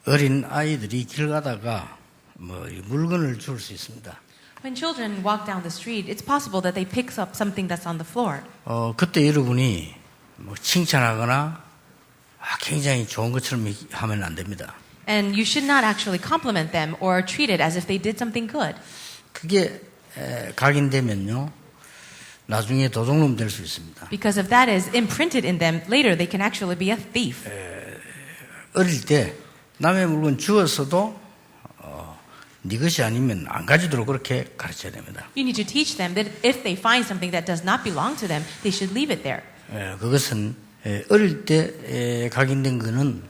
어린 아이들이 길 가다가 물건을 주울 수 있습니다. When children walk down the street, it's possible that they pick up something that's on the floor. 그때 여러분이 칭찬하거나 굉장히 좋은 것처럼 하면 안 됩니다. And you should not actually compliment them or treat it as if they did something good. 그게 각인되면요, 나중에 도둑놈 될 수 있습니다. Because if that is imprinted in them, later they can actually be a thief. 어릴 때 남의 물건 주었어도 네 것이 아니면 안 가지도록 그렇게 가르쳐야 됩니다. You need to teach them that if they find something that does not belong to them, they should leave it there. 그것은 어릴 때 각인된 거는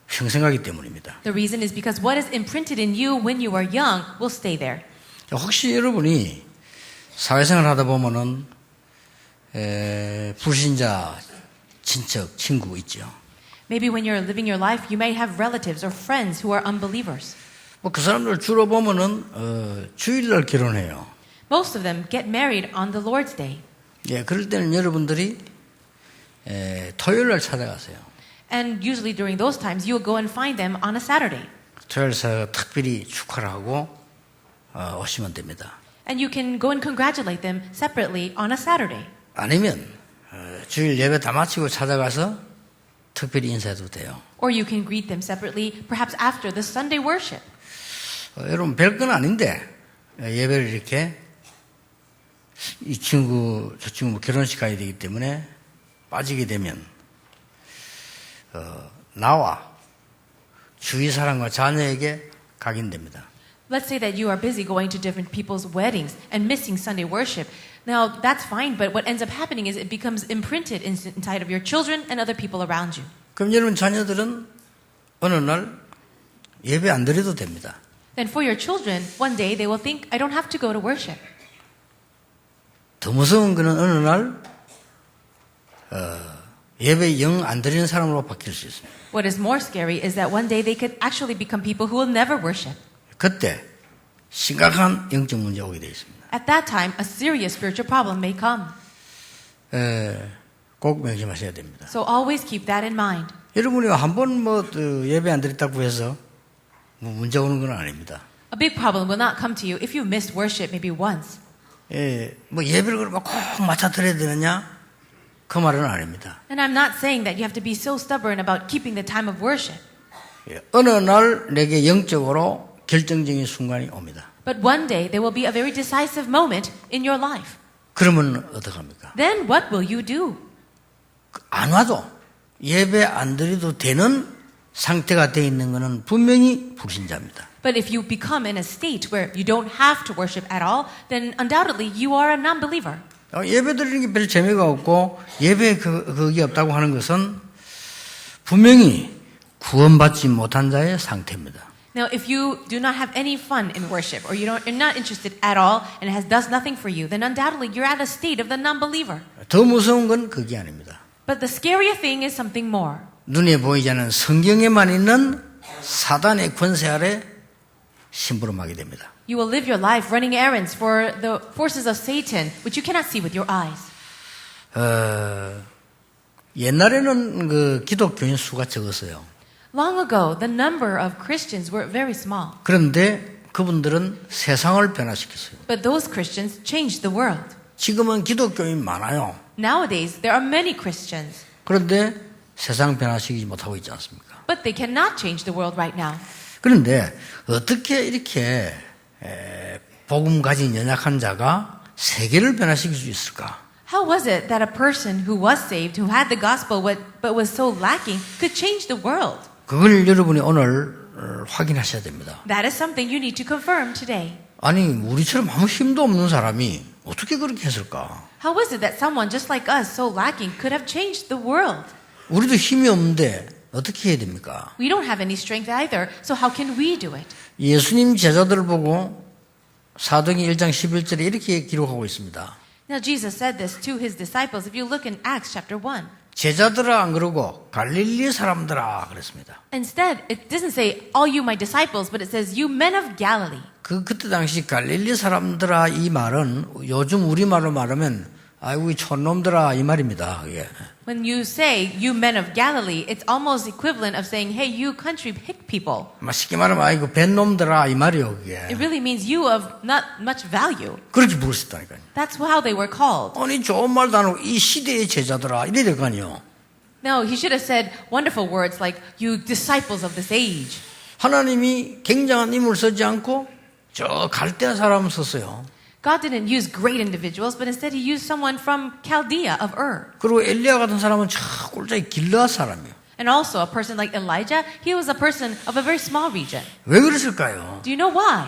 평생 가기 때문입니다. The reason is because what is imprinted in you when you are young will stay there. 혹시 여러분이 사회생활 하다 보면은 불신자 친척 친구 있죠. Maybe when you're living your life, you may have relatives or friends who are unbelievers. 그 사람들 주로 보면은 주일날 결혼해요. Most of them get married on the Lord's Day. 그럴 때는 여러분들이 토요일날 찾아가세요. And usually during those times, you will go and find them on a Saturday. 토요일 특별히 축하를 하고 오시면 됩니다. And you can go and congratulate them separately on a Saturday. 아니면 주일 예배 다 마치고 찾아가서 특별히 인사해도 돼요. Or you can greet them separately, perhaps after the Sunday worship. 여러분 별건 아닌데 예배를 이렇게 이 친구 저 친구 결혼식 가야 되기 때문에 빠지게 되면 나와 주위 사람과 자녀에게 각인됩니다. Let's say that you are busy going to different people's weddings and missing Sunday worship. Now, that's fine, but what ends up happening is it becomes imprinted inside of your children and other people around you. 그럼 여러분 자녀들은 어느 날 예배 안 드려도 됩니다. Then for your children, one day they will think, I don't have to go to worship. 더 무서운 거는 어느 날 예배 영 안 드리는 사람으로 바뀔 수 있습니다. What is more scary is that one day they could actually become people who will never worship. 그때 심각한 영적 문제가 오게 되어 있습니다. At that time, a serious spiritual problem may come. 꼭 명심하셔야 됩니다. So always keep that in mind. 여러분이 한번 예배 안 드렸다고 해서 문제 오는 건 아닙니다. A big problem will not come to you if you missed worship maybe once. 예배를 그러면 꼭 맞춰 드려야 되느냐? 그 말은 아닙니다. And I'm not saying that you have to be so stubborn about keeping the time of worship. 어느 날 내게 영적으로 결정적인 순간이 옵니다. But one day there will be a very decisive moment in your life. 그러면 어떡합니까? Then what will you do? 안 와도 예배 안 드려도 되는 상태가 되어 있는 것은 분명히 불신자입니다. But if you become in a state where you don't have to worship at all, then undoubtedly you are a non-believer. 예배 드리는 게 별 재미가 없고 예배에 그게 없다고 하는 것은 분명히 구원받지 못한 자의 상태입니다. Now, if you do not have any fun in worship, or you're not interested at all, and it does nothing for you, then undoubtedly you're at a state of the non-believer. 더 무서운 건 그게 아닙니다. But the scarier thing is something more. 눈에 보이지 않는 성경에만 있는 사단의 권세 아래 심부름하게 됩니다. You will live your life running errands for the forces of Satan, which you cannot see with your eyes. 옛날에는 그 기독교인 수가 적었어요. Long ago, the number of Christians were very small. 그런데 그분들은 세상을 변화시켰어요. But those Christians changed the world. 지금은 기독교인 많아요. Nowadays, there are many Christians. 그런데 세상 변화시키지 못하고 있지 않습니까? But they cannot change the world right now. 그런데 어떻게 이렇게 복음 가진 연약한 자가 세계를 변화시킬 수 있을까? How was it that a person who was saved, who had the gospel but was so lacking, could change the world? 그걸 여러분이 오늘 확인하셔야 됩니다. That is something you need to confirm today. 아니 우리처럼 아무 힘도 없는 사람이 어떻게 그렇게 했을까? How is it that someone just like us, so lacking, could have changed the world? 우리도 힘이 없는데 어떻게 해야 됩니까? We don't have any strength either, so how can we do it? 예수님 제자들을 보고 사도행전 1장 11절에 이렇게 기록하고 있습니다. Now Jesus said this to his disciples. If you look in Acts chapter 1. 제자들아 안 그러고 갈릴리 사람들아 그랬습니다. Instead, it doesn't say all you my disciples, but it says you men of Galilee. 그때 당시 갈릴리 사람들아 이 말은 요즘 우리말로 말하면 아이고 이 촌놈들아 이 말입니다. 그게. When you say, you men of Galilee, it's almost equivalent of saying, hey, you country hick people. 막 쉽게 말하면 아이고 뱃놈들아 이 말이요 그게. It really means you of not much value. 그렇게 부르셨다니까요. That's how they were called. 아니 좋은 말도 안 하고 이 시대의 제자들아 이래야 될 거 아니에요. No, he should have said wonderful words like, you disciples of this age. 하나님이 굉장한 인물 쓰지 않고 저 갈대아 사람 썼어요. God didn't use great individuals, but instead he used someone from Chaldea of Ur. 그리고 엘리야 같은 사람은 저 꼴짝이 길르앗 사람이에요. And also a person like Elijah, he was a person of a very small region. 왜 그랬을까요? Do you know why?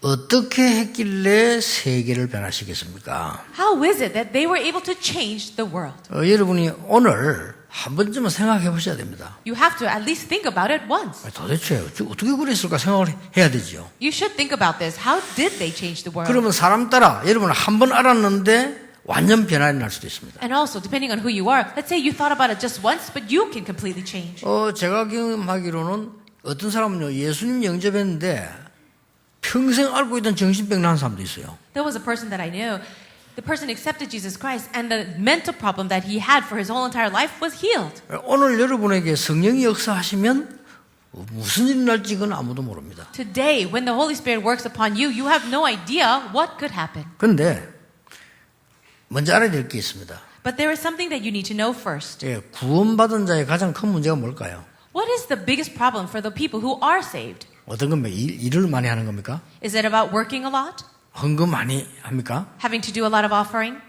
어떻게 했길래 세계를 변화시켰습니까? How is it that they were able to change the world? 여러분이 오늘 한 번쯤은 생각해 보셔야 됩니다. You have to at least think about it once. 도대체 어떻게 그랬을까 생각을 해야 되죠. You should think about this. How did they change the world? 그러면 사람 따라 여러분은 한 번 알았는데 완전 변화가 날 수도 있습니다. And also, depending on who you are, let's say you thought about it just once, but you can completely change. 제가 경험하기로는 어떤 사람은요 예수님 영접했는데 평생 앓고 있던 정신병 난 사람도 있어요. There was a person that I knew. The person accepted Jesus Christ, and the mental problem that he had for his whole entire life was healed. 오늘 여러분에게 성령이 역사하시면 무슨 일이 날지 그건 아무도 모릅니다. Today, when the Holy Spirit works upon you, you have no idea what could happen. 그런데 먼저 알아야 될 게 있습니다. But there is something that you need to know first. 구원받은 자의 가장 큰 문제가 뭘까요? What is the biggest problem for the people who are saved? 어떤 겁니까? 일을 많이 하는 겁니까? Is it about working a lot? 헌금 많이 합니까? Having to do a lot of offering?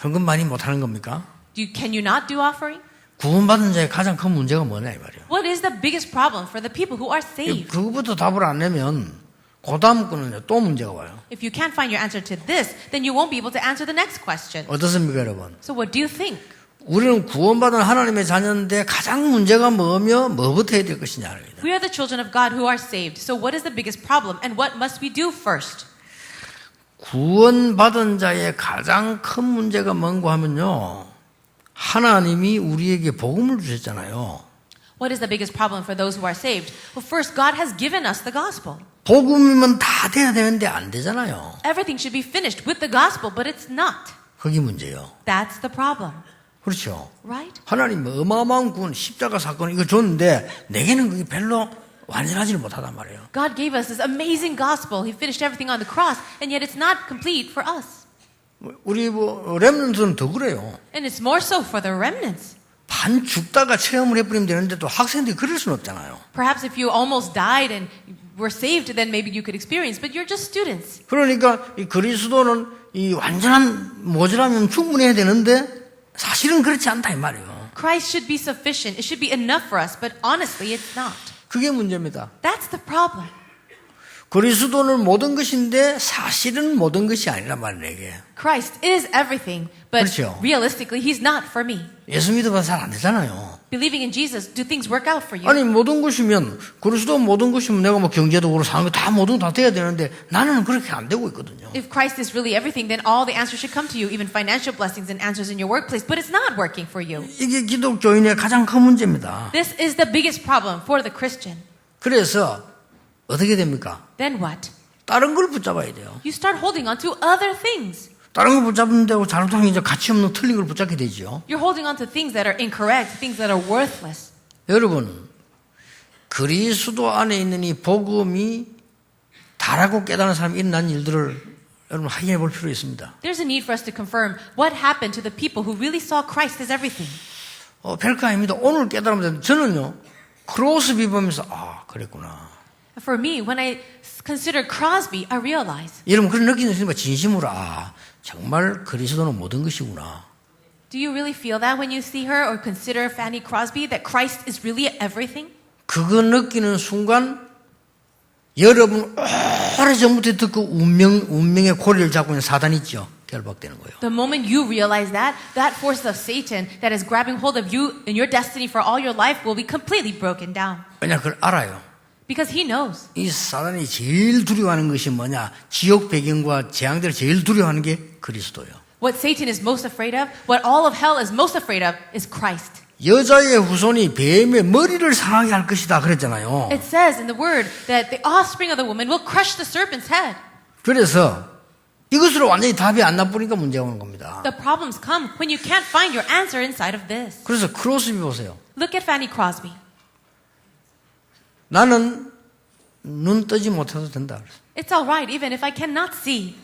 헌금 많이 못하는 겁니까? Can you not do offering? 구원받은 자의 가장 큰 문제가 뭐냐 이 말이에요. What is the biggest problem for the people who are saved? 그거부터 답을 안 내면 그 다음 거는 또 문제가 와요. If you can't find your answer to this, then you won't be able to answer the next question. 어떻습니까 여러분? So what do you think? 우리는 구원받은 하나님의 자녀인데 가장 문제가 뭐부터 해야 될 것이냐 합니다. We are the children of God who are saved. So what is the biggest problem and what must we do first? 구원받은 자의 가장 큰 문제가 뭔가 하면요. 하나님이 우리에게 복음을 주셨잖아요. What is the biggest problem for those who are saved? Well, first, God has given us the gospel. 복음이면 다 돼야 되는데 안 되잖아요. Everything should be finished with the gospel, but it's not. 그게 문제예요. That's the problem, 그렇죠. right? 하나님 어마어마한 구원, 십자가 사건 이거 줬는데 내게는 그게 별로 완전하지를 못하단 말이에요. God gave us this amazing gospel. He finished everything on the cross, and yet it's not complete for us. 우리 렘넌트는 더 그래요. And it's more so for the remnants. 반 죽다가 체험을 해버리면 되는데 또 학생들이 그럴 수는 없잖아요. Perhaps if you almost died and were saved, then maybe you could experience, but you're just students. 그러니까 이 그리스도는 이 완전한 모자라면 충분해야 되는데 사실은 그렇지 않다 이 말이에요. Christ should be sufficient. It should be enough for us, but honestly, it's not. 그게 문제입니다. That's the problem. 그리스도는 모든 것인데 사실은 모든 것이 아니란 말이에요. 이게. Christ is everything, but 그렇죠. realistically, He's not for me. 예수 믿어봐 잘 안 되잖아요. Believing in Jesus, do things work out for you? 아니 모든 것이면 그리스도 모든 것이면 내가 뭐 경제도 그렇고 사는 거 다 모든 다 돼야 되는데 나는 그렇게 안 되고 있거든요. If Christ is really everything, then all the answers should come to you, even financial blessings and answers in your workplace, but it's not working for you. 이게 기독교인의 가장 큰 문제입니다. This is the biggest problem for the Christian. 그래서 어떻게 됩니까? Then what? 다른 걸 붙잡아야 돼요. You start holding on to other things. 다른 걸 붙잡는다고 잘못하면 이제 가치 없는 틀린 걸 붙잡게 되죠. You're holding on to things that are incorrect, things that are worthless. 여러분, 그리스도 안에 있는 이 복음이 다라고 깨달은 사람이 일어난 일들을 여러분 확인해 볼 필요 있습니다. There's a need for us to confirm what happened to the people who really saw Christ as everything. 별거 아닙니다. 오늘 깨달으면 저는요, 크로스비 보면서 그랬구나. For me, when I consider Crosby, I realize. 여러분 그런 느낌이 있습니까? 진심으로 정말 그리스도는 모든 것이구나. Do you really feel that when you see her or consider Fanny Crosby, that Christ is really everything? 그거 느끼는 순간 여러분 오래전부터 듣고 운명의 고리를 잡고 있는 사단이 있죠. 결박되는 거예요. The moment you realize that, that force of Satan that is grabbing hold of you and your destiny for all your life will be completely broken down. 왜냐 그걸 알아요. Because he knows. 이 사단이 제일 두려워하는 것이 뭐냐? 지옥 배경과 재앙들을 제일 두려워하는 게 그리스도예요. What Satan is most afraid of, what all of hell is most afraid of, is Christ. 여자의 후손이 뱀의 머리를 상하게 할 것이다 그랬잖아요. It says in the word that the offspring of the woman will crush the serpent's head. 그래서 이것으로 완전히 답이 안 나쁘니까 문제가 오는 겁니다. The problems come when you can't find your answer inside of this. 그래서 크로스비 보세요. Look at Fanny Crosby. 나는 눈 뜨지 못해도 된다. It's all right even if I cannot see.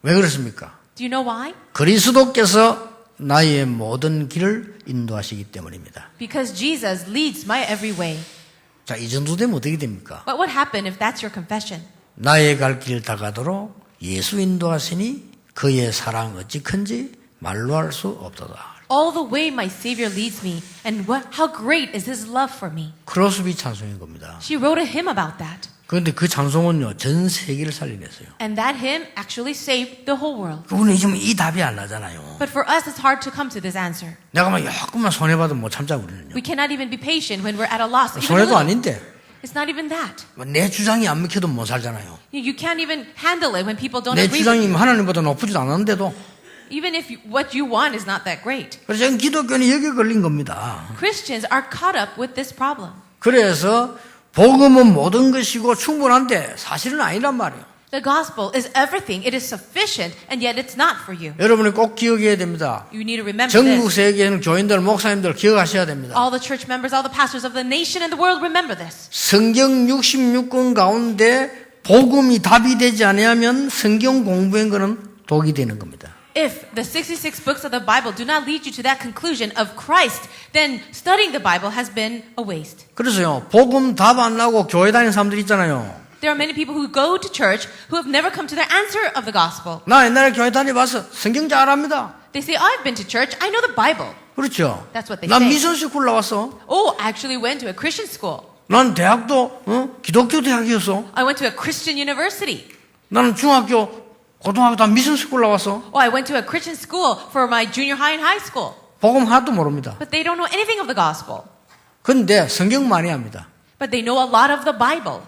왜 그렇습니까? Do you know why? 그리스도께서 나의 모든 길을 인도하시기 때문입니다. Because Jesus leads my every way. 자, 이 정도 되면 어떻게 됩니까? But what happened if that's your confession? 나의 갈 길 다가도록 예수 인도하시니 그의 사랑 어찌 큰지 말로 할 수 없도다. All the way my Savior leads me, and how great is His love for me. 크로스비 찬송인 겁니다. She wrote a hymn about that. 그런데 그 찬송은요, 전 세계를 살리냈어요. And that hymn actually saved the whole world. 그분은 지금 이 답이 안 나잖아요. But for us, it's hard to come to this answer. 내가 막 조금만 손해봐도 못 참자 우리는요. We cannot even be patient when we're at a loss. Even a 손해도 little. 아닌데 It's not even that. 내 주장이 안 먹혀도 못 살잖아요. You can't even handle it when people don't 내 agree with 주장이 you. 하나님보다 높지도 않은데도. Even if what you want is not that great. 그래서 지금 기독교는 여기에 걸린 겁니다. Christians are caught up with this problem. 그래서 복음은 모든 것이고 충분한데 사실은 아니란 말이에요. The gospel is everything. It is sufficient, and yet it's not for you. 여러분이 꼭 기억해야 됩니다. You need to remember 전국 this. 세계에 있는 교인들, 목사님들 기억하셔야 됩니다. All the church members, all the pastors of the nation and the world, remember this. 성경 66권 가운데 복음이 답이 되지 않으면 성경 공부한 거는 독이 되는 겁니다. If the 66 books of the Bible do not lead you to that conclusion of Christ, then studying the Bible has been a waste. 그래서요, 복음 답 안 나고 교회 다니는 사람들 있잖아요. There are many people who go to church who have never come to their answer of the gospel. 나 옛날에 교회 다녀봐서 성경 잘 압니다. They say, I've been to church, I know the Bible. 그렇죠. That's what they 난 say. 미션스쿨 나왔어. Oh, I actually went to a Christian school. 난 대학도 기독교 대학이었어. I went to a Christian university. 나는 중학교, 고등학교 다 미션스쿨 나왔어. Oh, I went to a Christian school for my junior high and high school. 복음 하나도 모릅니다. But they don't know anything of the gospel. 근데 성경 많이 합니다. But they know a lot of the Bible.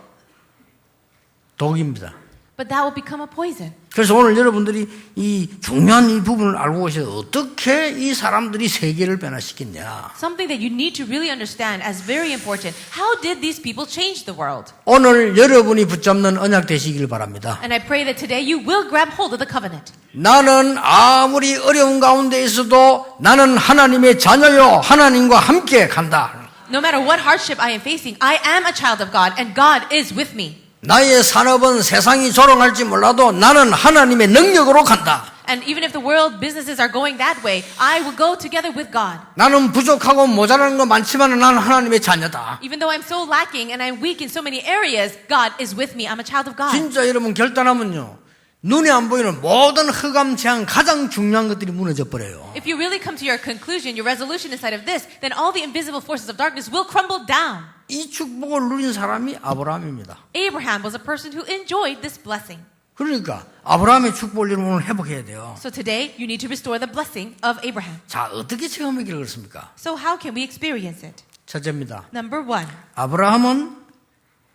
독입니다. But that will become a poison. 그래서 오늘 여러분들이 이 중요한 이 부분을 알고 계셔서 어떻게 이 사람들이 세계를 변화시켰냐. Something that you need to really understand as very important. How did these people change the world? 오늘 여러분이 붙잡는 언약 되시길 바랍니다. And I pray that today you will grab hold of the covenant. 나는 아무리 어려운 가운데 있어도 나는 하나님의 자녀요. 하나님과 함께 간다. No matter what hardship I am facing, I am a child of God and God is with me. 나의 산업은 세상이 조롱할지 몰라도 나는 하나님의 능력으로 간다. And even if the world businesses are going that way, I will go together with God. 나는 부족하고 모자라는 거 많지만 나는 하나님의 자녀다. Even though I'm so lacking and I'm weak in so many areas, God is with me. I'm a child of God. 진짜 여러분 결단하면요. 눈에 안 보이는 모든 흑암 재앙 가장 중요한 것들이 무너져 버려요. If you really come to your conclusion, your resolution inside of this, then all the invisible forces of darkness will crumble down. 이 축복을 누린 사람이 아브라함입니다. Abraham was a person who enjoyed this blessing. 그러니까 아브라함의 축복을 여러분 회복해야 돼요. So today, you need to restore the blessing of Abraham. 자, 어떻게 체험하기를 그렇습니까? So how can we experience it? 첫째입니다. Number one, 아브라함은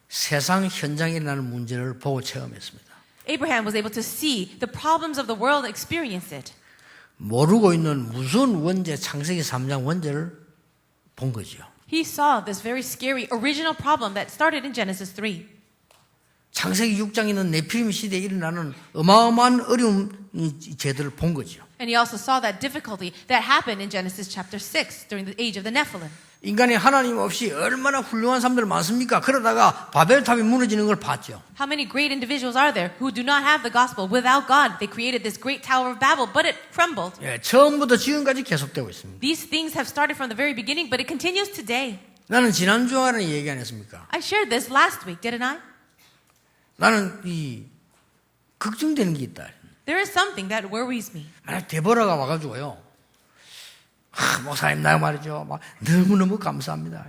세상 현장에 일어나는 문제를 보고 체험했습니다. Abraham was able to see the problems of the world and experience it. 모르고 있는 무서운 원죄, 창세기 3장 원죄를 본 거죠. He saw this very scary original problem that started in Genesis 3. 창세기 6장에 있는 네피림 시대에 일어나는 어마어마한 어려운 죄들을 본 거죠. And he also saw that difficulty that happened in Genesis chapter 6 during the age of the Nephilim. 인간이 하나님 없이 얼마나 훌륭한 사람들 많습니까? 그러다가 바벨탑이 무너지는 걸 봤죠. How many great individuals are there who do not have the gospel without God? They created this great Tower of Babel, but it crumbled. 예, 처음부터 지금까지 계속되고 있습니다. These things have started from the very beginning, but it continues today. 나는 지난 주말에 얘기 안 했습니까? I shared this last week, didn't I? 나는 이 걱정되는 게 있다. There is something that worries me. 만약 데보라가 와가지고요. 목사님 나 말이죠. 막 너무너무 감사합니다.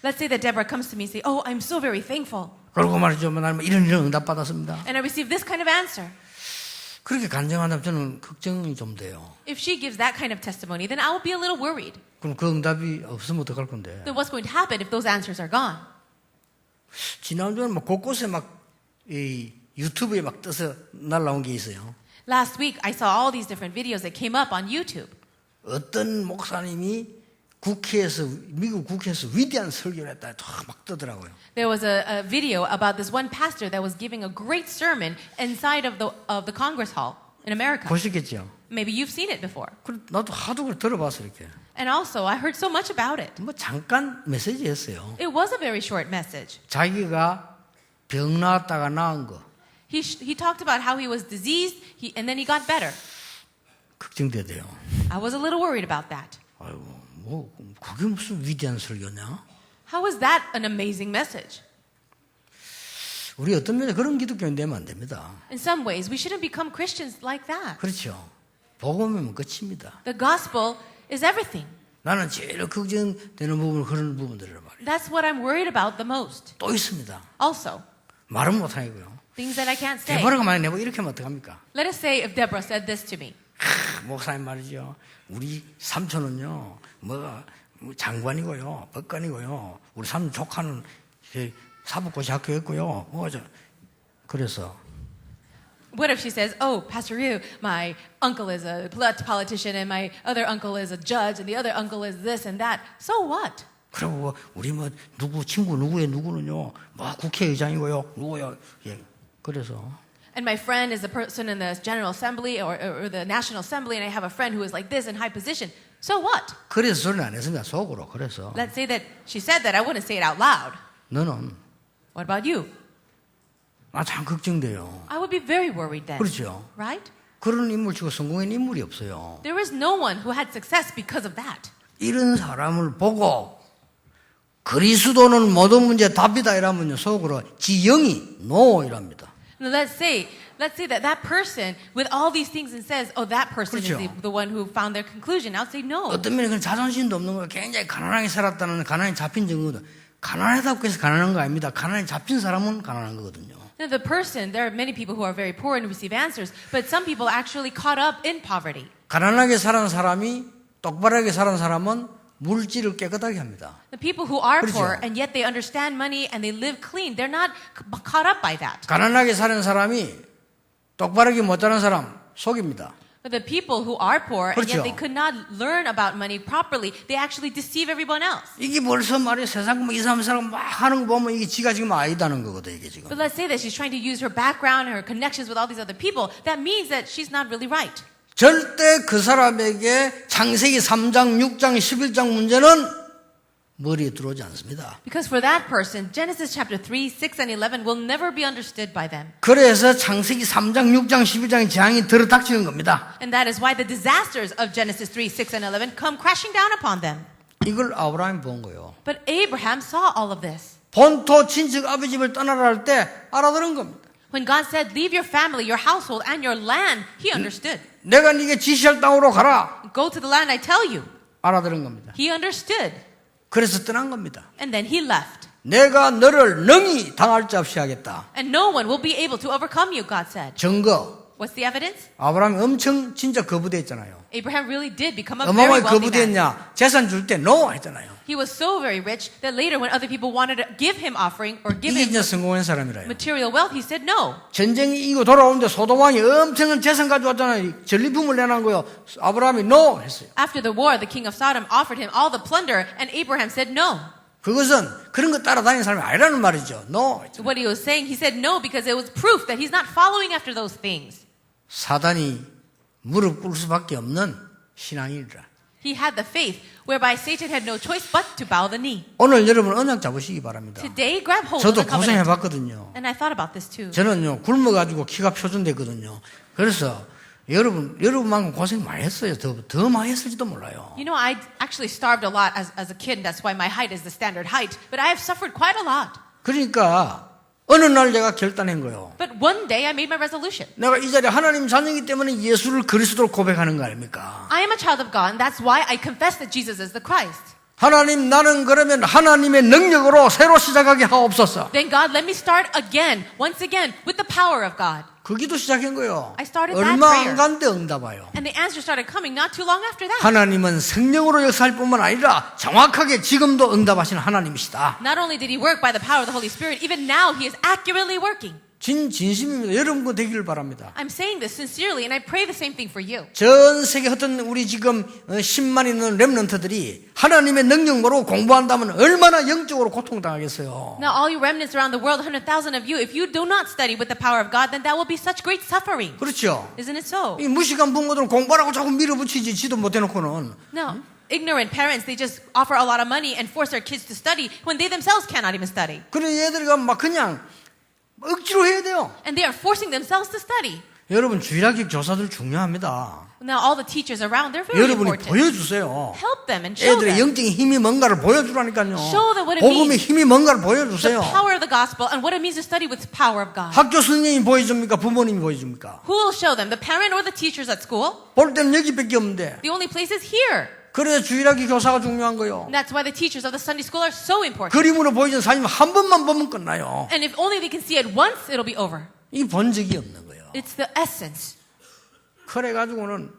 Let's say that Deborah comes to me and say, "Oh, I'm so very thankful, 그리고 말이죠. 나는 이런 응답 받았습니다. and I received this kind of answer." 그렇게 간증한다면 저는 걱정이 좀 돼요. If she gives that kind of testimony, then I will be a little worried. 그럼 그 응답이 없으면 어떡할 건데? Then what's going to happen if those answers are gone? 지난주에는 막 곳곳에 막 이 유튜브에 막 떠서 날라온 게 있어요. Last week, I saw all these different videos that came up on YouTube. 어떤 목사님이 미국 국회에서 위대한 설교를 했다. 막 뜨더라고요. There was a video about this one pastor that was giving a great sermon inside of the Congress Hall in America. 보셨겠죠? Maybe you've seen it before. 나도 하도 그걸 들어봤어 이렇게. And also, I heard so much about it. 뭐 잠깐 메시지였어요. It was a very short message. 자기가 병 나았다가 나은 거 He talked about how he was diseased, and then he got better. 걱정되대요. I was a little worried about that. 아이고 뭐 그게 무슨 위대한 설교냐? How was that an amazing message? 우리 어떤 면에 그런 기독교인 되면 안 됩니다. In some ways, we shouldn't become Christians like that. 그렇죠. 복음이면 끝입니다. The gospel is everything. 나는 제일 걱정되는 부분은 그런 부분들을 말이에요. That's what I'm worried about the most. 또 있습니다. Also, 말은 못하고요. things that I can't say. 대바라가 만약 내보고 이렇게 하면 어떡합니까? Let us say if Deborah said this to me. 목사님 말이죠. 우리 삼촌은요, 장관이고요, 법관이고요. 우리 삼촌 조카는 사법고시 학교였고요. 그래서 What if she says, oh, Pastor Ryu, my uncle is a politician and my other uncle is a judge and the other uncle is this and that. So what? 그리고 우리 친구 누구는요, 국회의장이고요, 누구요. 예. 그래서 And my friend is a person in the General Assembly or the National Assembly, and I have a friend who is like this in high position. So what? 그래서 소리는 안 했습니다. 속으로. 그래서 Let's say that she said that. I wouldn't say it out loud. 너는 What about you? 나 참 걱정돼요. I would be very worried then. 그렇죠. Right? 그런 인물 치고 성공한 인물이 없어요. There is no one who had success because of that. 이런 사람을 보고 그리스도는 모든 문제 답이다 이러면요 속으로 지영이 no 이랍니다. Now let's say that person with all these things and says, oh, that person 그렇죠. is the one who found their conclusion. I'll say no. 어떤 면에 그건 자존심도 없는 거예요. 굉장히 가난하게 살았다는 가난에 잡힌 증거거든. 가난하다고 해서 가난한 거 아닙니다. 가난에 잡힌 사람은 가난한 거거든요. Now, the person, there are many people who are very poor and receive answers, but some people are actually caught up in poverty. 가난하게 사는 사람이 똑바르게 사는 사람은 물질을 깨끗하게 합니다. The people who are 그렇죠. poor and yet they understand money and they live clean, they're not caught up by that. 가난하게 사는 사람이 똑바르게 못 사는 사람 속입니다. But the people who are poor and 그렇죠. yet they could not learn about money properly, they actually deceive everyone else. 이게 벌써 말이야 세상 뭐 이삼 사람 막 하는 거 보면 이게 지가 지금 아이다는 거거든 이게 지금. But let's say that she's trying to use her background, her connections with all these other people. That means that she's not really right. 절대 그 사람에게 창세기 3장, 6장, 11장 문제는 머리에 들어오지 않습니다. Because for that person, Genesis chapter 3, 6, and 11 will never be understood by them. 그래서 창세기 3장, 6장, 11장의 재앙이 들어닥치는 겁니다. And that is why the disasters of Genesis 3, 6, and 11 come crashing down upon them. 이걸 아브라함이 본 거예요. But Abraham saw all of this. 본토 친척 아버지 집을 떠나라 할 때 알아들은 겁니다. When God said, leave your family, your household, and your land, he understood. 내가 네게 지시할 땅으로 가라. Go to the land I tell you. 알아들은 겁니다. He understood. 그래서 떠난 겁니다. And then he left. 내가 너를 능히 당할 자 없이 하겠다. And no one will be able to overcome you, God said. 증거. What's the evidence? 아브라함이 엄청 진짜 거부됐잖아요. Abraham really did become a very 어마어마하게 wealthy man. 거부됐냐? 재산 줄 때 no 했잖아요. He was so very rich that later when other people wanted to give him offering or give 이게 him 진짜 성공한 사람이라요. material wealth, he said no. 전쟁이 이기고 돌아오는데 소돔왕이 엄청난 재산 가져왔잖아요. 전리품을 내놓은 거요. 아브라함이 no 했어요. After the war, the king of Sodom offered him all the plunder, and Abraham said no. 그것은 그런 거 따라다니는 사람이 아니라는 말이죠. no. What he was saying, he said no because it was proof that he's not following after those things. 사단이 무릎 꿇을 수밖에 없는 신앙이라. He had the faith whereby Satan had no choice but to bow the knee. 오늘 여러분 언약 잡으시기 바랍니다. Today, grab hold of 저도 the covenant. 고생해봤거든요. And I thought about this too. 저는요 굶어가지고 키가 표준됐거든요. 그래서 여러분만큼 고생 많이 했어요. 더 많이 했을지도 몰라요. You know, I actually starved a lot as a kid. That's why my height is the standard height. But I have suffered quite a lot. 그러니까 어느 날 제가 결단한 거예요. But one day I made my resolution. 내가 이 자리에 하나님 자녀이기 때문에 예수를 그리스도로 고백하는 거 아닙니까? I am a child of God, and that's why I confess that Jesus is the Christ. 하나님 나는 그러면 하나님의 능력으로 새로 시작하게 하옵소서. Then God, let me start again, once again, with the power of God. 그 기도 시작한 거예요. I started that 얼마 prayer. 안 간데 응답 와요. And the answer started coming not too long after that. 하나님은 성령으로 역사할 뿐만 아니라 정확하게 지금도 응답하시는 하나님이시다. Not only did he work by the power of the Holy Spirit, even now he is accurately working. 진심입니다. 여러분도 되기를 바랍니다. I'm saying this sincerely, and I pray the same thing for you. 전 세계 어떤 우리 지금 10만 있는 렘넌트들이 하나님의 능력 모르고 공부한다면 얼마나 영적으로 고통당하겠어요. Now, all you remnants around the world, 100,000 of you, if you do not study with the power of God, then that will be such great suffering. 그렇죠. Isn't it so? 이 무식한 부모들은 공부하라고 자꾸 밀어붙이지 지도 못해놓고는. No. Ignorant parents, they just offer a lot of money and force their kids to study when they themselves cannot even study. 그래 얘들이 막 그냥 억지로 해야 돼요. And they are forcing themselves to study. 여러분 주일학교 교사들 중요합니다. Now, all the teachers around, they're very 여러분이 important. 보여주세요. Help them and show 애들의 them 영적인 힘이 뭔가를 보여주라니까요. Show them what it 복음의 means. 힘이 뭔가를 the 보여주세요. power of the gospel and what it means to study with the power of God. 학교 선생님이 보여줍니까? 부모님이 보여줍니까? Who will show them? The parent or the teachers at school? 볼 때는 여기밖에 없는데. The only place is here. 그래서 주일학교 교사가 중요한 거예요. And that's why the teachers of the Sunday school are so important. 그림으로 보여준 사진 한 번만 보면 끝나요. And if only they can see it once, it'll be over. 이 본 적이 없는 거예요. It's the essence. 그래가지고는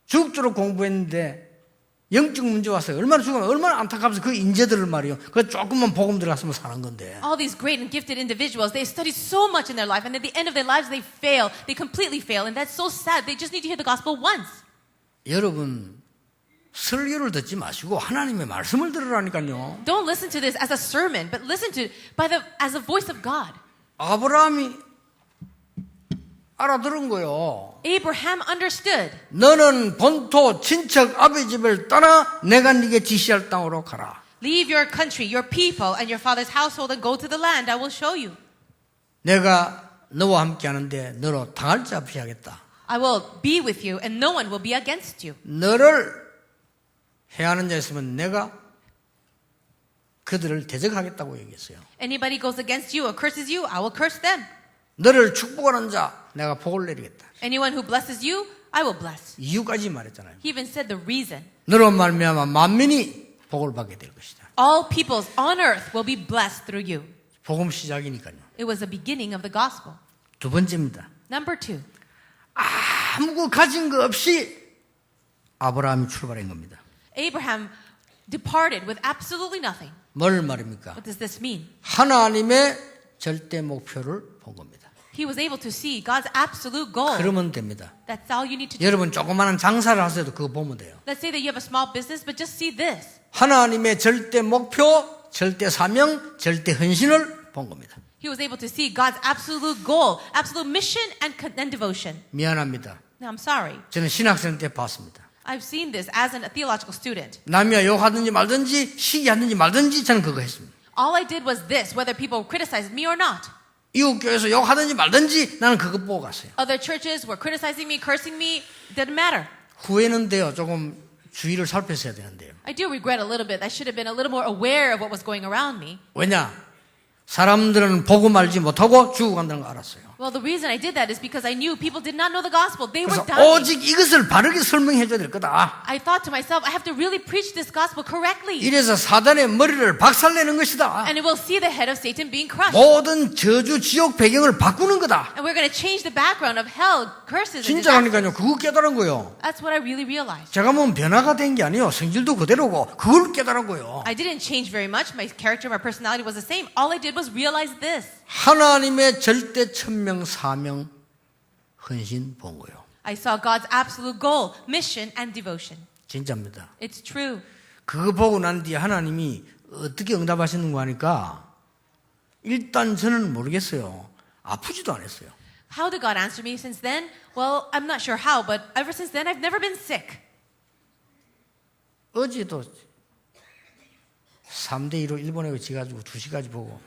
죽도록 공부했는데 영적 문제 왔어요. 얼마나 죽으면 얼마나 안타깝어서 그 인재들을 말이요. 그 조금만 복음 들어갔으면 사는 건데. All these great and gifted individuals, they studied so much in their life, and at the end of their lives, they fail. They completely fail, and that's so sad. They just need to hear the gospel once. 여러분 설교를 듣지 마시고 하나님의 말씀을 들으라니까요. Don't listen to this as a sermon, but listen to as the voice of God. 아브라함이 알아들은 거요. Abraham understood. 너는 본토 친척 아버지 집을 떠나 내가 네게 지시할 땅으로 가라. Leave your country, your people, and your father's household and go to the land I will show you. 내가 너와 함께 하는데 너로 당할 자 없이 하겠다. I will be with you, and no one will be against you. 너를 해하는 자 있으면 내가 그들을 대적하겠다고 얘기했어요. Anybody goes against you or curses you, I will curse them. 너를 축복하는 자 내가 복을 내리겠다. Anyone who blesses you, I will bless. 이유까지 말했잖아요. He even said the reason. 너로 말미암아 만민이 복을 받게 될 것이다. All peoples on earth will be blessed through you. 복음 시작이니까요. It was the beginning of the gospel. 두 번째입니다. Number 2. 아무 가진 거 없이 아브라함이 출발한 겁니다. Abraham departed with absolutely nothing. 뭘 말입니까? What does this mean? 하나님의 절대 목표를 본 겁니다. He was able to see God's absolute goal. 그러면 됩니다. That's all you need to do. 여러분 조그마한 장사를 하셔도 그거 보면 돼요. Let's say that you have a small business, but just see this. 하나님의 절대 목표, 절대 사명, 절대 헌신을 본 겁니다. He was able to see God's absolute goal, absolute mission, and devotion. 미안합니다. Now, I'm sorry. 저는 신학생 때 봤습니다. I've seen this as a theological student. 남이야 욕하든지 말든지 시기하든지 말든지 저는 그거 했습니다. All I did was this, whether people criticized me or not. 이웃 교회에서 욕하든지 말든지 나는 그거 보고 갔어요. Other churches were criticizing me, cursing me. It didn't matter. 후회는 돼요. 조금 주의를 살폈어야 되는데요. I do regret a little bit. I should have been a little more aware of what was going around me. 왜냐? 사람들은 보고 말지 못하고 죽어간다는 거 알았어요. Well, the reason I did that is because I knew people did not know the gospel. They were 그래서 dying. 오직 이것을 바르게 설명해 줘야 될 거다. I thought to myself, I have to really preach this gospel correctly. 이래서 사단의 머리를 박살내는 것이다. And it will see the head of Satan being crushed. 모든 저주 지옥 배경을 바꾸는 거다. And we're going to change the background of hell, curses, and 진짜라니까요. disasters. 그거 깨달은 거요. That's what I really realized. 제가 뭐 변화가 된 게 아니에요. 성질도 그대로고 그걸 깨달은 거요. I didn't change very much. My character, my personality was the same. All I did was realize this. 하나님의 절대 천명 사명 헌신 본 거요. I saw God's absolute goal, mission, and devotion. 진짜입니다. It's true. 그거 보고 난 뒤에 하나님이 어떻게 응답하시는 거 하니까 일단 저는 모르겠어요. 아프지도 않았어요. How did God answer me since then? Well, I'm not sure how, but ever since then, I've never been sick. 어제도 3대2로 일본에 지가지고 2시까지 보고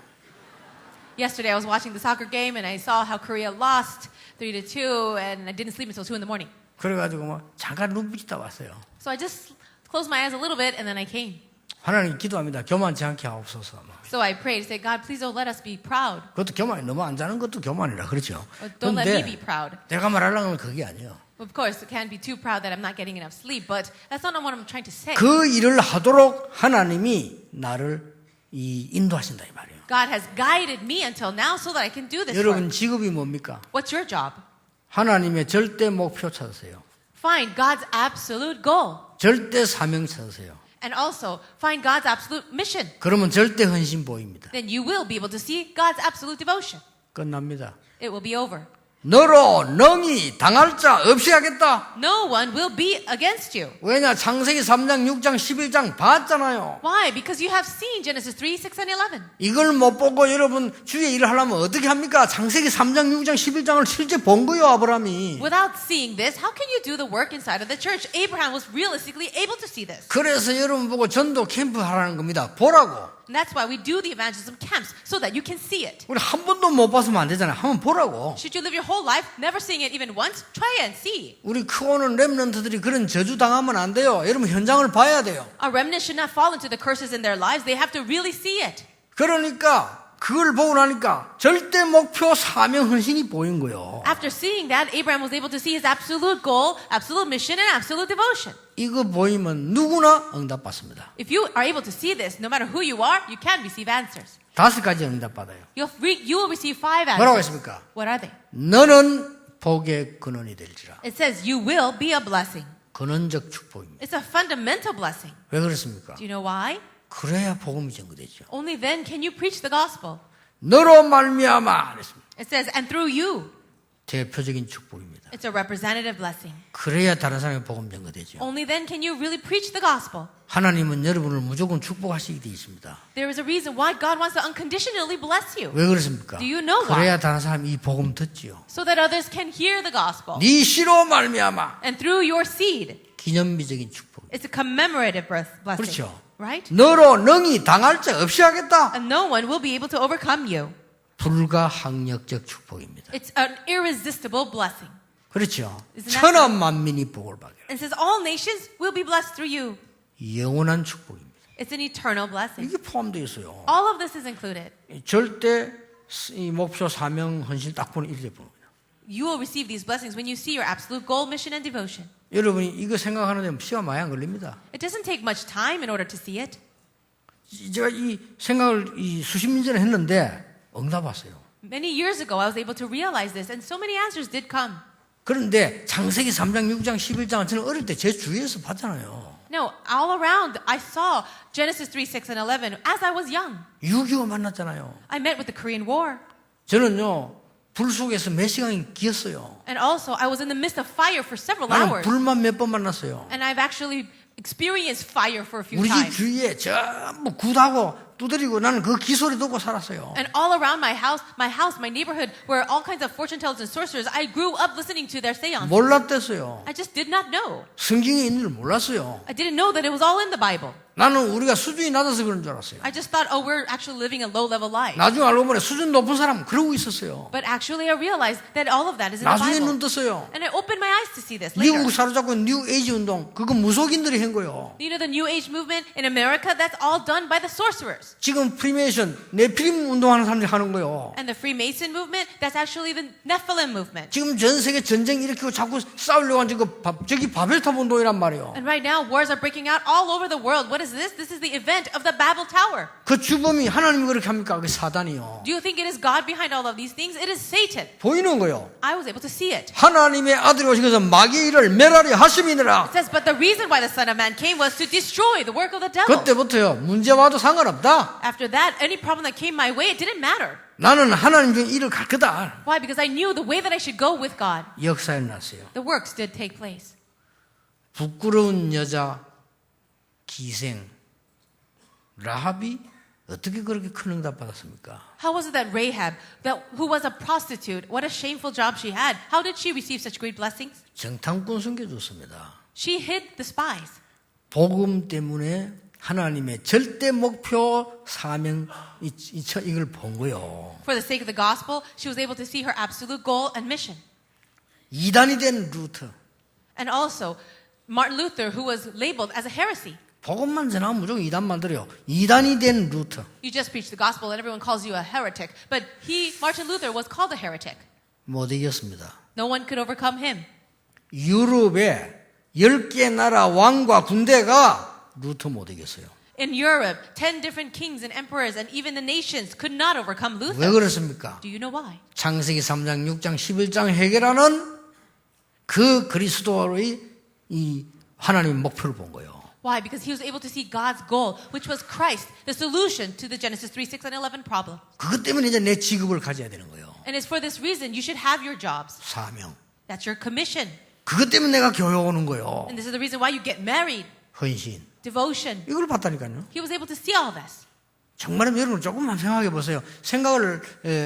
Yesterday, I was watching the soccer game, and I saw how Korea lost 3-2, and I didn't sleep until 2 in the morning. 그래가지고 뭐 잠깐 눈 붙이다 왔어요. So I just closed my eyes a little bit, and then I came. 하나님 기도합니다. 교만치 않게 하옵소서. So I prayed, say, God, please don't let us be proud. 그것도 교만이 너무 안 자는 것도 교만이라 그렇죠. Don't let me be 근데 proud. 내가 말하려는 건 그게 아니에요. Of course, it can't be too proud that I'm not getting enough sleep, but that's not what I'm trying to say. 그 일을 하도록 하나님이 나를 인도하신다 이 말이에요. God has guided me until now so that I can do this 여러분 work. 직업이 뭡니까? What's your job? 하나님의 절대 목표 찾으세요. Find God's absolute goal. 절대 사명 찾으세요. And also, find God's absolute mission. 그러면 절대 헌신 보입니다. Then you will be able to see God's absolute devotion. 끝납니다. It will be over. 너로 능히 당할 자 없이 하겠다. No one will be against you. 왜냐? 창세기 3장, 6장, 11장 봤잖아요. Why? Because you have seen Genesis 3, 6, and 11. 이걸 못 보고 여러분 주의 일을 하려면 어떻게 합니까? 창세기 3장, 6장, 11장을 실제 본 거예요, 아브라함이. Without seeing this, how can you do the work inside of the church? Abraham was realistically able to see this. 그래서 여러분 보고 전도 캠프 하라는 겁니다. 보라고. And that's why we do the evangelism camps, so that you can see it. 우리 한 번도 못 봤으면 안 되잖아요. 한번 보라고. Should you live your whole life never seeing it even once? Try and see. 우리 크오는 렘넌트들이 그런 저주 당하면 안 돼요. 여러분 현장을 봐야 돼요. Our remnants should not fall into the curses in their lives. They have to really see it. 그러니까 그걸 보고 나니까 절대 목표 사명 헌신이 보인 거예요. After seeing that, Abraham was able to see his absolute goal, absolute mission, and absolute devotion. 이거 보이면 누구나 응답받습니다. If you are able to see this, no matter who you are, you can receive answers. 5가지 응답받아요. You will receive 5 뭐라고 answers. 했습니까? What are they? 너는 복의 근원이 될지라. It says you will be a blessing. 근원적 축복입니다. It's a fundamental blessing. 왜 그렇습니까? Do you know why? 그래야 복음이 전거되죠. Only then can you preach the gospel. 너로 말미암아 그랬습니다. It says, and through you. 대표적인 축복입니다. It's a representative blessing. 그래야 다른 사람이 복음 전거되죠. Only then can you really preach the gospel. 하나님은 여러분을 무조건 축복하시게 되어 있습니다. There is a reason why God wants to unconditionally bless you. 왜 그렇습니까? Do you know why? 그래야 다른 사람이 이 복음 듣지요. So that others can hear the gospel. 네 씨로 말미암아 And through your seed. 기념비적인 축복. It's a commemorative blessing. 그렇죠. Right? 너로 능히 당할 자 없이 하겠다. And no one will be able to overcome you. 불가항력적 축복입니다. It's an irresistible blessing. 그렇죠. Isn't that 천한 만민이 복을 받게. And it says all nations will be blessed through you. 영원한 축복입니다. It's an eternal blessing. 이게 포함되어 있어요. All of this is included. 절대 이 목표 사명 헌신 딱 보는 이렇게 보는 거예요. You will receive these blessings when you see your absolute goal, mission, and devotion. 여러분이 이거 생각하는데 피와 많이 안 걸립니다. It doesn't take much time in order to see it. 제가 이 생각을 수십 년 전에 했는데 응답 왔어요. Many years ago, I was able to realize this, and so many answers did come. 그런데 창세기 3장, 6장, 11장은 저는 어릴 때 제 주위에서 봤잖아요. No, all around, I saw Genesis 3, 6, and 11 as I was young. 6.25 만났잖아요. I met with the Korean War. 저는요, 불 속에서 몇 시간 기었어요. And also, I was in the midst of fire for several 나는 hours. 불만 몇 번 만났어요. And I've actually experienced fire for a few 우리 집 times. 주위에 전부 굿하고 두드리고 나는 그 기소리 듣고 살았어요. And all around my house, my neighborhood, were all kinds of fortune tellers and sorcerers. I grew up listening to their seances. 몰랐댔어요. I just did not know. 성경에 있는 줄 몰랐어요. I didn't know that it was all in the Bible. 나는 우리가 수준이 낮아서 그런 줄 알았어요. I just thought, oh, we're actually living a low-level life. 나중에 알고 보니 수준 높은 사람은 그러고 있었어요. But actually, I realized that all of that is in the 나중에 눈 Bible. 떴어요. And I opened my eyes to see this later. 미국 사로잡고 뉴 에이지 운동 그거 무속인들이 한 거예요. You know the New Age movement in America? That's all done by the sorcerers. 지금 프리메이션 네피림 운동하는 사람들이 하는 거예요. And the Freemason movement, that's actually the Nephilim movement. 지금 전 세계 전쟁 일으키고 자꾸 싸우려고 하는 저기 바벨탑 운동이란 말이에요. And right now, wars are breaking out all over the world. What is this? This is the event of the Babel Tower. 그 주범이 하나님이 그렇게 합니까? 그게 사단이요. Do you think it is God behind all of these things? It is Satan. 보이는 거예요. I was able to see it. 하나님의 아들이 오신 것은 마귀의 일을 멸하리 하심이니라. It says, but the reason why the Son of Man came was to destroy the work of the devil. 그때부터요. 문제 와도 상관없다. After that, any problem that came my way, it didn't matter. 나는 하나님 중에 일을 갈 거다. Why? Because I knew the way that I should go with God. 역사에 났어요. The works did take place. 부끄러운 여자 기생 라합이 어떻게 그렇게 큰 응답 받았습니까? How was it that Rahab, who was a prostitute, what a shameful job she had, how did she receive such great blessings? 정탐꾼 숨겨줬습니다. She hid the spies. 복음 때문에 하나님의 절대 목표 사명 이걸 본 거예요. For the sake of the gospel, she was able to see her absolute goal and mission. 이단이 된 루터. And also, Martin Luther, who was labeled as a heresy. 복음만 전하면 무조건 이단 만들어요. 이단이 된 루터. You just preach the gospel and everyone calls you a heretic. But Martin Luther, was called a heretic. 못 이겼습니다. No one could overcome him. 유럽에 10개 나라 왕과 군대가 루터 못 이겼어요. In Europe, 10 different kings and emperors and even the nations could not overcome Luther. 왜 그렇습니까? Do you know why? 창세기 3장, 6장, 11장 해결하는 그 그리스도의 이 하나님의 목표를 본 거예요. Why? Because he was able to see God's goal, which was Christ, the solution to the Genesis 3, 6, and 11 problem. 그것 때문에 이제 내 직업을 가져야 되는 거예요. And it's for this reason you should have your jobs. 사명. That's your commission. 그것 때문에 내가 교회 오는 거예요. And this is the reason why you get married. 헌신. Devotion. 이걸 봤다니까요. He was able to see all this. 정말로 여러분 조금만 생각해 보세요. 생각을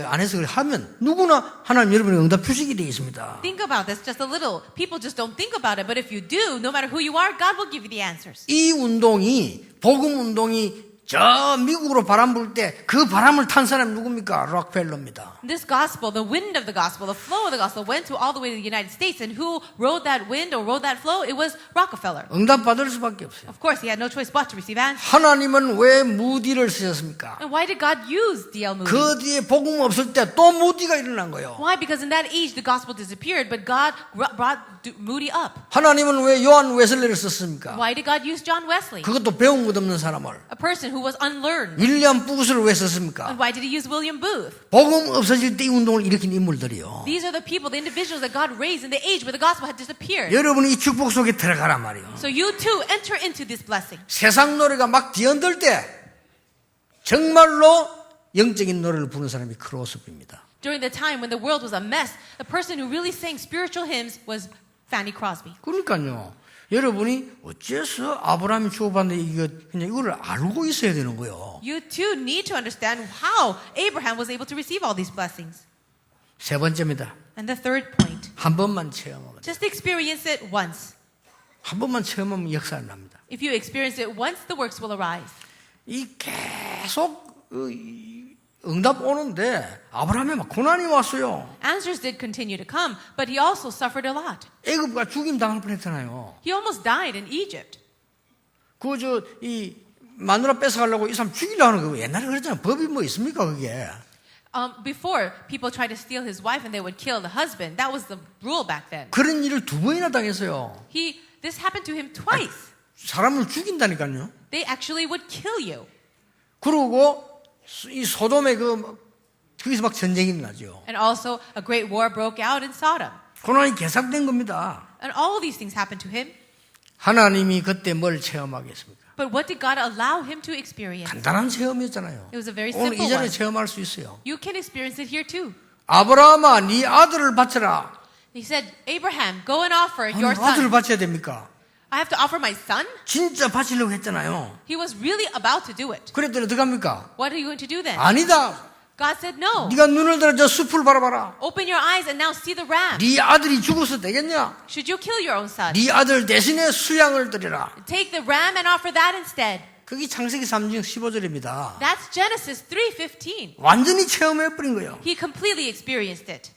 안 해서 하면 누구나 하나님 여러분의 응답 주시게 되어 있습니다. Think about this just a little. People just don't think about it. But if you do, no matter who you are, God will give you the answers. 이 운동이 복음 운동이 저 미국으로 바람 불 때 그 바람을 탄 사람이 누굽니까? 록펠러입니다. This gospel, the wind of the gospel, the flow of the gospel went to all the way to the United States. And who rode that wind or rode that flow? It was Rockefeller. 응답 받을 수밖에 없어요. Of course, he had no choice but to receive answers. 하나님은 왜 무디를 쓰셨습니까? And why did God use D.L. Moody? 그 뒤에 복음 없을 때 또 무디가 일어난 거예요. Why? Because in that age, the gospel disappeared, but God brought Moody up. 하나님은 왜 요한 웨슬리를 썼습니까? Why did God use John Wesley? 그것도 배운 것 없는 사람을. A person who was unlearned. 윌리엄 부스를 왜 썼습니까? And why did he use William Booth? 복음 없어질 때 이 운동을 일으킨 인물들이요. These are the people, the individuals that God raised in the age where the gospel had disappeared. 여러분이 이 축복 속에 들어가란 말이에요. So you too enter into this blessing. 세상 노래가 막 뒤흔들 때 정말로 영적인 노래를 부르는 사람이 크로스비입니다. During the time when the world was a mess, the person who really sang spiritual hymns was Fanny Crosby. 그러니까요. 여러분이 어째서 아브라함이 주고받는 그냥 이거를 알고 있어야 되는 거예요. You too need to understand how Abraham was able to receive all these blessings. 세 번째입니다. And the third point, 한 번만 체험하면 돼요. just experience it once. 한 번만 체험하면 역사를 납니다. If you experience it once, the works will arise. 이 계속 응답 오는데 아브라함에 막 고난이 왔어요. Answers did continue to come, but he also suffered a lot. 애굽가 죽임 당할 뻔했잖아요. He almost died in Egypt. 이 마누라 뺏어가려고 이 사람 죽이려고 하는 거 옛날에 그랬잖아요. 법이 뭐 있습니까 그게? Before, people tried to steal his wife and they would kill the husband. That was the rule back then. 그런 일을 두 번이나 당했어요. This happened to him twice. 사람을 죽인다니까요. They actually would kill you. 그러고 이 소돔에 거기서 막 전쟁이 일어나죠. And also, a great war broke out in Sodom. 고난이 계속된 겁니다. And all these things happened to him. 하나님이 그때 뭘 체험하게 했습니까? But what did God allow him to experience? 간단한 체험이었잖아요. It was a very 오늘 simple 이 자리에 one. 체험할 수 있어요. You can experience it here too. 아브라함아, 네 아들을 바쳐라. He said, Abraham, go and offer 아니, your 아들을 son. 바쳐야 됩니까? I have to offer my son? 진짜 바치려고 했잖아요. He was really about to do it. 그랬더니 어떻게 합니까? What are you going to do then? 아니다. God said, no. 네가 눈을 들어 저 숲을 바라봐라. Open your eyes and now see the ram. 네 아들이 죽어서 되겠냐? Should you kill your own son? 네 아들 대신에 수양을 드리라. Take the ram and offer that instead. 그게 창세기 3장 15절입니다. That's Genesis 3:15. 완전히 체험해버린 거예요. He completely experienced it.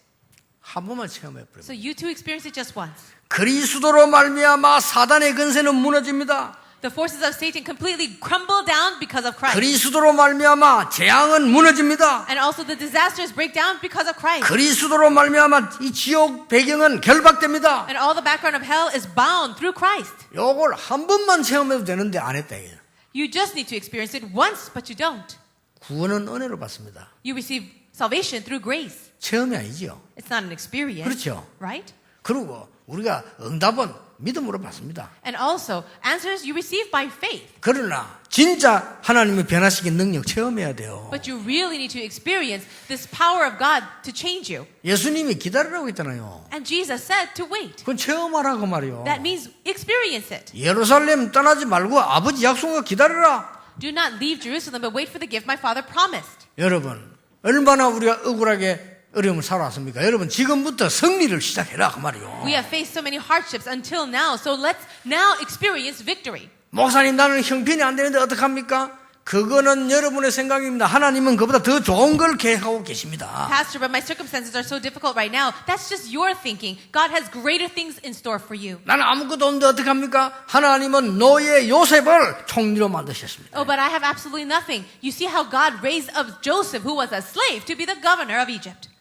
한 번만 체험해버린 So 거예요. you too experience it just once. 그리스도로 말미암아 사단의 근세는 무너집니다. The forces of Satan completely crumble down because of Christ. 그리스도로 말미암아 재앙은 무너집니다. And also the disasters break down because of Christ. 그리스도로 말미암아 이 지옥 배경은 결박됩니다. And all the background of hell is bound through Christ. 요걸 한 번만 체험해도 되는데 안 했다 이거예요. You just need to experience it once, but you don't. 구원은 은혜로 받습니다. You receive salvation through grace. 체험이 아니죠. It's not an experience. 그렇죠. Right? 그리고 우리가 응답은 믿음으로 받습니다. And also, answers you receive by faith. 그러나 진짜 하나님을 변화시킨 능력 체험해야 돼요. But you really need to experience this power of God to change you. 예수님이 기다리라고 했잖아요. And Jesus said to wait. 그건 체험하라고 말이요. That means experience it. 예루살렘 떠나지 말고 아버지 약속을 기다려라. Do not leave Jerusalem, but wait for the gift my father promised. 여러분 얼마나 우리가 억울하게 어려움을 살아왔습니까? 여러분 지금부터 승리를 시작해라 그 말이요. We have faced so many hardships until now, so let's now experience victory. 목사님 나는 형편이 안 되는데 어떡합니까? 그거는 여러분의 생각입니다. 하나님은 그보다 더 좋은 걸 계획하고 계십니다. Pastor, but my circumstances are so difficult right now. That's just your thinking. God has greater things in store for you. 나는 아무것도 없는데 어떡합니까? 하나님은 노예 요셉을 총리로 만드셨습니다. Oh, but I have absolutely nothing. You see how God raised up Joseph, who was a slave, to be the governor of Egypt.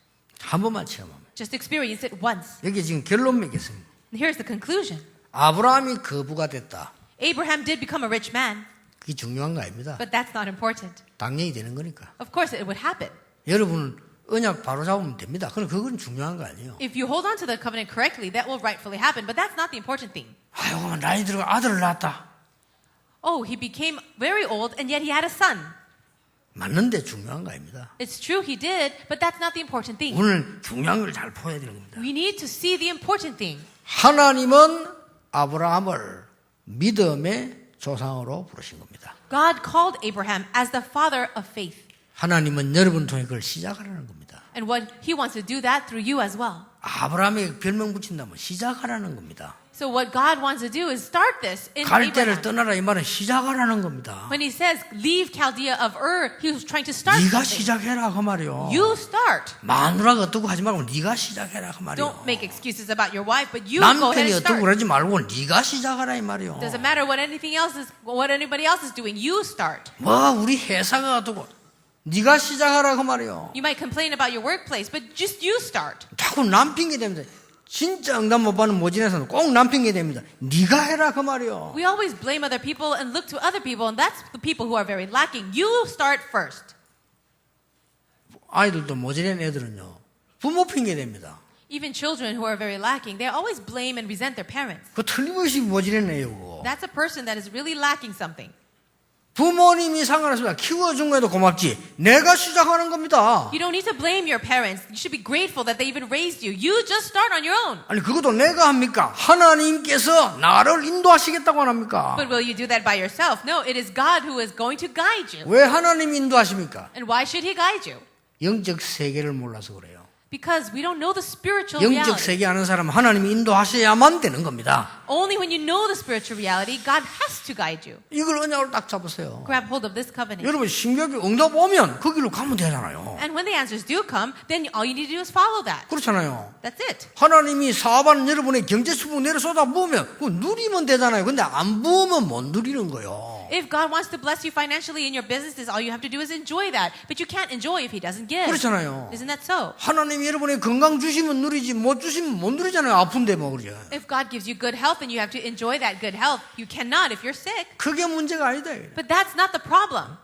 한 번만 체험하면. Just experience it once. 여기 지금 결론 맺겠습니다. And here's the conclusion. 아브라함이 거부가 됐다. Abraham did become a rich man, 그게 중요한 거 아닙니다. but that's not important. 당연히 되는 거니까. Of course, it would happen. 여러분은 언약 바로 잡으면 됩니다. 그건 중요한 거 아니에요. If you hold on to the covenant correctly, that will rightfully happen, but that's not the important thing. 아이고 나이 들고 아들을 낳았다. Oh, he became very old and yet he had a son. 맞는데 중요한 거 아닙니다. It's true he did, but that's not the important thing. 오늘 중요한 걸 잘 보여야 되는 겁니다. We need to see the important thing. 하나님은 아브라함을 믿음의 조상으로 부르신 겁니다. God called Abraham as the father of faith. 하나님은 여러분을 통해 그걸 시작하라는 겁니다. And what he wants to do that through you as well. 아브라함에게 별명 붙인다면 시작하라는 겁니다. So what God wants to do is start this in 갈 때를 Abraham. 떠나라 이 말은 시작하라는 겁니다. When he says, leave Chaldea of Ur, he was trying to start 네가 something. 시작해라 그 말이요. You start. 마누라가 어떻고 하지 말고 네가 시작해라 그 말이요. Don't make excuses about your wife, but you go ahead 남편이 and 어떻고 start. 그러지 말고 네가 시작하라 이 말이요. Doesn't matter what anybody else is doing. You start. 뭐 우리 회사가 어떻고 네가 시작하라 그 말이요. You might complain about your workplace, but just you start. 자꾸 남 핑계 됩니다. 진짜 응답 못 받는 모진에서는 꼭 남 핑계 됩니다. 네가 해라 그 말이요. We always blame other people and look to other people, and that's the people who are very lacking. You start first. 아이들도 모질한 애들은요. 부모 핑계 됩니다. Even children who are very lacking, they always blame and resent their parents. 그 틀림없이 모질한 애요. 그거. That's a person that is really lacking something. 부모님이 상관없습니다. 키워준 거에도 고맙지. 내가 시작하는 겁니다. You don't need to blame your parents. You should be grateful that they even raised you. You just start on your own. 아니 그것도 내가 합니까? 하나님께서 나를 인도하시겠다고 안 합니까? But will you do that by yourself? No, it is God who is going to guide you. 왜 하나님이 인도하십니까? And why should He guide you? 영적 세계를 몰라서 그래요. Because we don't know the spiritual 영적 reality. 세계 아는 사람은 하나님이 인도하셔야만 되는 겁니다. Only when you know the spiritual reality, God has to guide you. 이걸 언약으로 딱 잡으세요. Grab hold of this covenant. 여러분 신격이 응답 오면 그 길로 가면 되잖아요. And when the answers do come, then all you need to do is follow that. 그렇잖아요. That's it. 하나님이 사업하는 여러분의 경제 수분 내려 쏟아 부으면 그거 누리면 되잖아요. 근데 안 부으면 못 누리는 거예요. If God wants to bless you financially in your businesses, all you have to do is enjoy that. But you can't enjoy if He doesn't give. 그렇잖아요. Isn't that so? 하나님이 여러분의 건강 주시면 누리지 못 주시면 못 누리잖아요. 아픈데 뭐 그죠. If God gives you good health, then you have to enjoy that good health. You cannot if you're sick. 그게 문제가 아니다. But that's not the problem.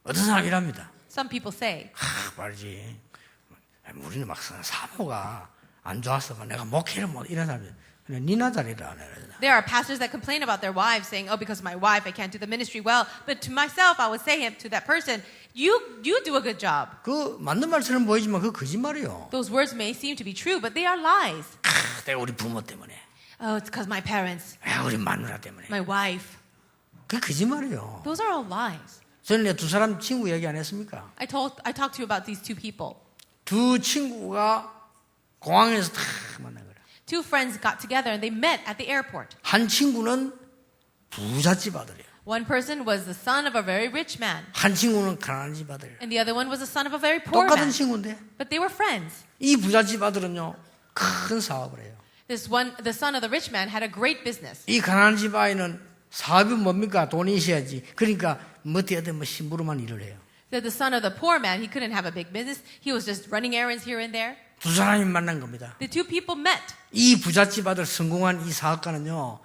어떤 사람이 이랍니다. Some people say, 말이지. 우리는 막 사모가 안 좋아서 내가 목회를 못 이런 사람이 그냥 니나 잘해라. there are pastors that complain about their wives, saying, oh, because of my wife, I can't do the ministry well. But to myself, I would say to that person, you do a good job. 그 맞는 말처럼 보이지만 그 거짓말이요. Those words may seem to be true, but they are lies. 내가 우리 부모 때문에, Oh, it's because my parents, 우리 마누라 때문에. my wife. 그 거짓말이요. Those are all lies. 저는 두 사람 친구 얘기 안 했습니까? I talked to you about these two people. 두 친구가 공항에서 다 만난 거예요. Two friends got together and they met at the airport. 한 친구는 부잣집 아들이에요. One person was the son of a very rich man, 한 친구는 가난한 집 아들. and the other one was the son of a very poor 똑같은 man. 친구인데 But they were friends. 이 부잣집 아들은요 큰 사업을 해요. The son of the rich man had a great business. 이 가난한 집 아이는 사업이 뭡니까? 돈이 있어야지. 그러니까 어떻게든 뭐 심부름한 일을 해요. So the son of the poor man, he couldn't have a big business. He was just running errands here and there. 두 사람이 만난 겁니다. The two people met. 이 부잣집 아들 성공한 이 사업가는요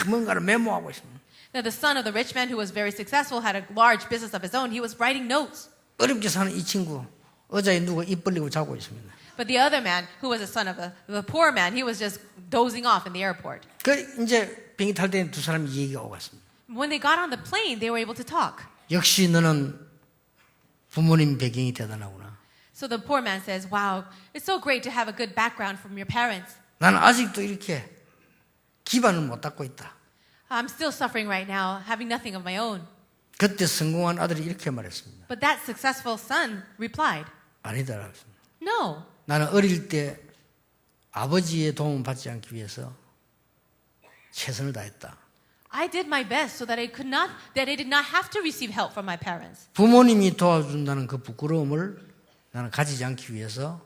뭔가를 메모하고 있습니다. Now the son of the rich man who was very successful had a large business of his own. He was writing notes. 어렵게 사는 이 친구 의자에 누워 입 벌리고 자고 있습니다. But the other man, who was the son of the poor man, he was just dozing off in the airport. 그 이제 비행기 탈 때 두 사람이 얘기가 오고 갔습니다. When they got on the plane, they were able to talk. 역시 너는 부모님 배경이 대단하구나. So the poor man says, wow, it's so great to have a good background from your parents. 나는 아직도 이렇게 기반을 못 닦고 있다. I'm still suffering right now, having nothing of my own. 그때 성공한 아들이 이렇게 말했습니다. But that successful son replied, 아니다라고 했습니다. no. 나는 어릴 때 아버지의 도움을 받지 않기 위해서 최선을 다했다. I did my best so that I did not have to receive help from my parents. 부모님이 도와준다는 그 부끄러움을 나는 가지지 않기 위해서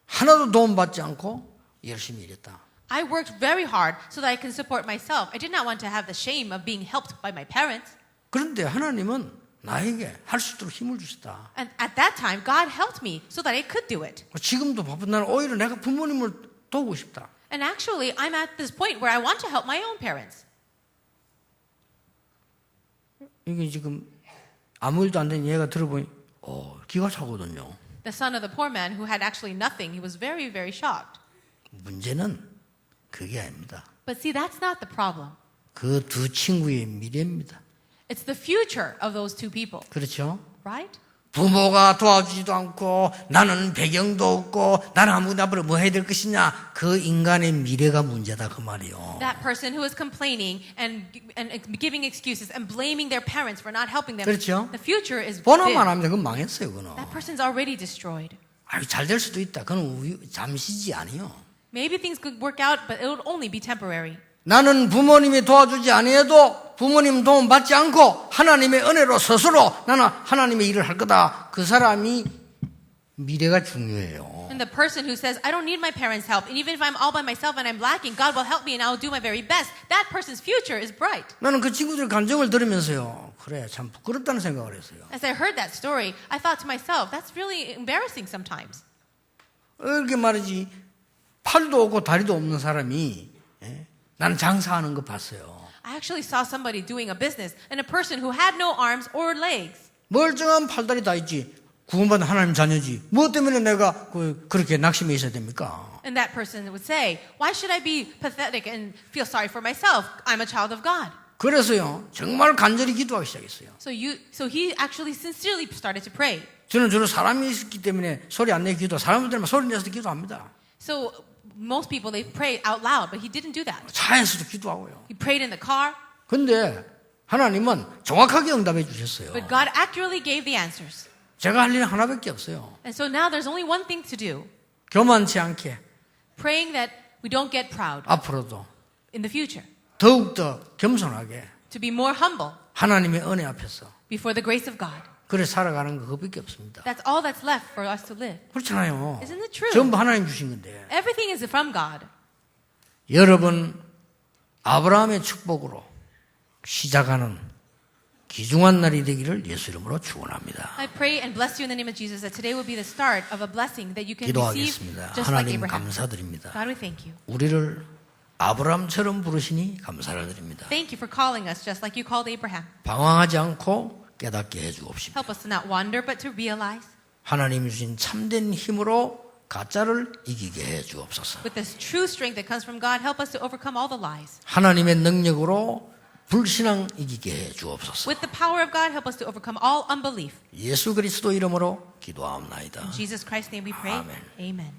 하나도 도움받지 않고 열심히 일했다. I worked very hard so that I can support myself. I did not want to have the shame of being helped by my parents. 그런데 하나님은 나에게 할 수 있도록 힘을 주셨다. And at that time, God helped me so that I could do it. 지금도 바쁜 나는 오히려 내가 부모님을 도우고 싶다. And actually, I'm at this point where I want to help my own parents. 이게 지금 아무 일도 안 된 얘가 들어보니 기가 차거든요. The son of the poor man who had actually nothing, he was very, very shocked. 문제는 그게 아닙니다. But see, that's not the problem. 그 두 친구의 미래입니다. It's the future of those two people, 그렇죠? right? 부모가 도와주지도 않고 나는 배경도 없고 나는 아무도 앞으로 뭐 해야 될 것이냐. 그 인간의 미래가 문제다 그 말이요. That person who is complaining and giving excuses and blaming their parents for not helping them. 그렇죠? The future is 번호만 dim. 하면 그건 망했어요. 그거는. That person's already destroyed. 잘 될 수도 있다. 그건 잠시지 아니요. Maybe things could work out, but it'll only be temporary. 나는 부모님이 도와주지 아니해도 부모님 도움 받지 않고 하나님의 은혜로 스스로 나는 하나님의 일을 할 거다. 그 사람이 미래가 중요해요. And the person who says, I don't need my parents' help, and even if I'm all by myself and I'm lacking, God will help me and I'll do my very best. That person's future is bright. 나는 그 친구들의 감정을 들으면서요. 그래, 참 부끄럽다는 생각을 했어요. As I heard that story, I thought to myself, that's really embarrassing sometimes. 이렇게 말이지 팔도 없고 다리도 없는 사람이 나는 장사하는 거 봤어요. I actually saw somebody doing a business and a person who had no arms or legs. 멀쩡한 팔다리 다 있지. 구원받은 하나님 자녀지. 무엇 때문에 내가 그렇게 낙심해 있어야 됩니까? And that person would say, why should I be pathetic and feel sorry for myself? I'm a child of God. 그래서요. 정말 간절히 기도하기 시작했어요. So he actually sincerely started to pray. 저는 주로 사람이 있기 때문에 소리 안 내기 기도. 사람들만 소리 내서 기도합니다. So most people, they pray out loud, but he didn't do that. 차에서도 기도하고요. He prayed in the car, 근데 하나님은 정확하게 응답해 주셨어요. but God accurately gave the answers. 제가 할 일은 하나밖에 없어요. And so now there's only one thing to do. 교만치 않게 Praying that we don't get proud 앞으로도 in the future. 더욱더 겸손하게 To be more humble 하나님의 은혜 앞에서 before the grace of God. 그래 살아가는 거 그것밖에 없습니다. That's all that's left for us to live. 그렇잖아요. Isn't it true? 전부 하나님 주신 건데. Everything is from God. 여러분 아브라함의 축복으로 시작하는 귀중한 날이 되기를 예수 이름으로 축원합니다. I pray and bless you in the name of Jesus that today will be the start of a blessing that you can receive 기도하겠습니다. just like 하나님 Abraham. 감사드립니다. God, we thank you. 우리를 아브라함처럼 부르시니 감사를 드립니다. Thank you for calling us just like you called Abraham. 방황하지 않고 깨닫게 해주옵시다. Help us to not wander but to realize 하나님이 주신 참된 힘으로 가짜를 이기게 해주옵소서. with this true strength that comes from God, help us to overcome all the lies. 하나님의 능력으로 불신앙 이기게 해주옵소서. With the power of God, help us to overcome all unbelief. 예수 그리스도 이름으로 기도하옵나이다. In Jesus Christ's name we pray. Amen. Amen.